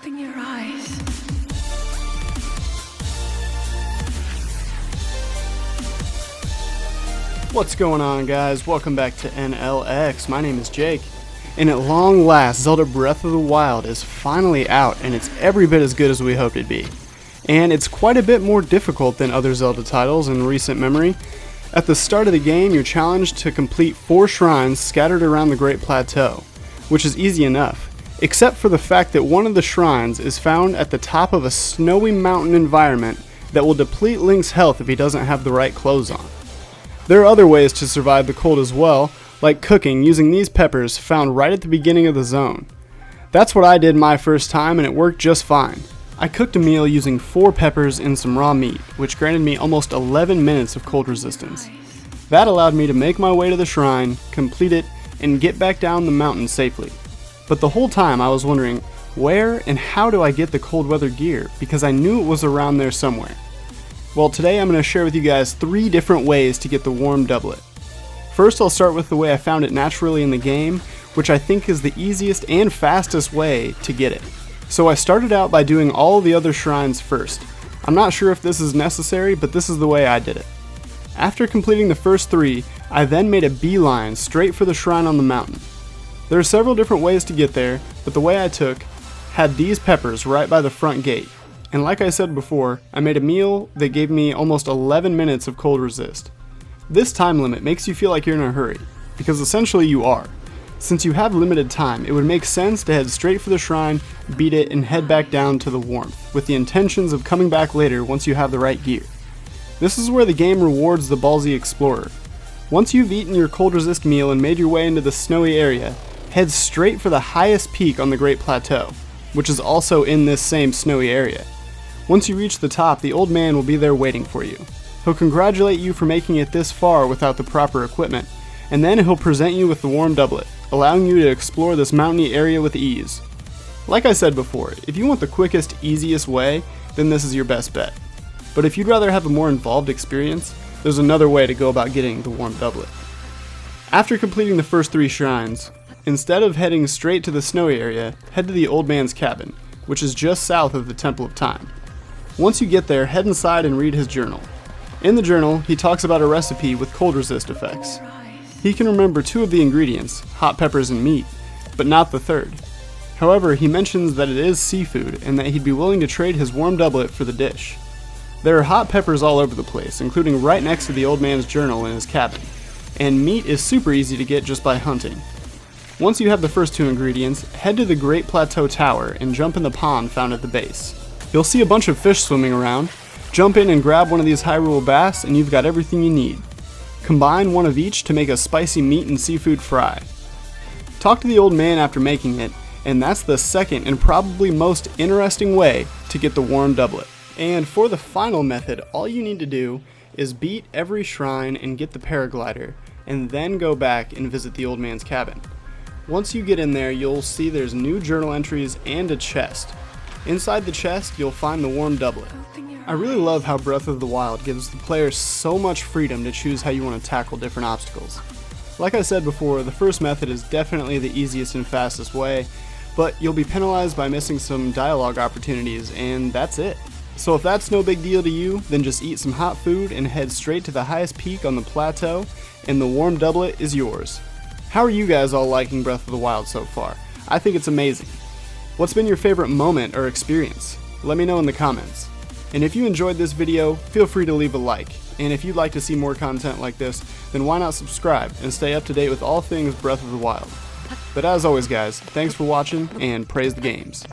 Open your eyes. What's going on, guys? Welcome back to NLX. My name is Jake, and at long last, Zelda Breath of the Wild is finally out, and it's every bit as good as we hoped it'd be. And it's quite a bit more difficult than other Zelda titles in recent memory. At the start of the game, you're challenged to complete 4 shrines scattered around the Great Plateau, which is easy enough, except for the fact that one of the shrines is found at the top of a snowy mountain environment that will deplete Link's health if he doesn't have the right clothes on. There are other ways to survive the cold as well, like cooking using these peppers found right at the beginning of the zone. That's what I did my first time, and it worked just fine. I cooked a meal using 4 peppers and some raw meat, which granted me almost 11 minutes of cold resistance. That allowed me to make my way to the shrine, complete it, and get back down the mountain safely. But the whole time I was wondering, where and how do I get the cold weather gear, because I knew it was around there somewhere. Well, today I'm going to share with you guys 3 different ways to get the warm doublet. First, I'll start with the way I found it naturally in the game, which I think is the easiest and fastest way to get it. So I started out by doing all the other shrines first. I'm not sure if this is necessary, but this is the way I did it. After completing the first 3, I then made a beeline straight for the shrine on the mountain. There are several different ways to get there, but the way I took had these peppers right by the front gate. And like I said before, I made a meal that gave me almost 11 minutes of cold resist. This time limit makes you feel like you're in a hurry, because essentially you are. Since you have limited time, it would make sense to head straight for the shrine, beat it, and head back down to the warmth, with the intentions of coming back later once you have the right gear. This is where the game rewards the ballsy explorer. Once you've eaten your cold resist meal and made your way into the snowy area, head straight for the highest peak on the Great Plateau, which is also in this same snowy area. Once you reach the top, the old man will be there waiting for you. He'll congratulate you for making it this far without the proper equipment, and then he'll present you with the warm doublet, allowing you to explore this mountainy area with ease. Like I said before, if you want the quickest, easiest way, then this is your best bet. But if you'd rather have a more involved experience, there's another way to go about getting the warm doublet. After completing the first 3 shrines, instead of heading straight to the snowy area, head to the old man's cabin, which is just south of the Temple of Time. Once you get there, head inside and read his journal. In the journal, he talks about a recipe with cold resist effects. He can remember 2 of the ingredients, hot peppers and meat, but not the 3rd. However, he mentions that it is seafood and that he'd be willing to trade his warm doublet for the dish. There are hot peppers all over the place, including right next to the old man's journal in his cabin, and meat is super easy to get just by hunting. Once you have the first 2 ingredients, head to the Great Plateau Tower and jump in the pond found at the base. You'll see a bunch of fish swimming around. Jump in and grab one of these Hyrule bass and you've got everything you need. Combine one of each to make a spicy meat and seafood fry. Talk to the old man after making it, and that's the second and probably most interesting way to get the warm doublet. And for the final method, all you need to do is beat every shrine and get the paraglider, and then go back and visit the old man's cabin. Once you get in there, you'll see there's new journal entries and a chest. Inside the chest, you'll find the warm doublet. I really love how Breath of the Wild gives the player so much freedom to choose how you want to tackle different obstacles. Like I said before, the first method is definitely the easiest and fastest way, but you'll be penalized by missing some dialogue opportunities, and that's it. So if that's no big deal to you, then just eat some hot food and head straight to the highest peak on the plateau, and the warm doublet is yours. How are you guys all liking Breath of the Wild so far? I think it's amazing. What's been your favorite moment or experience? Let me know in the comments. And if you enjoyed this video, feel free to leave a like. And if you'd like to see more content like this, then why not subscribe and stay up to date with all things Breath of the Wild. But as always guys, thanks for watching and praise the games.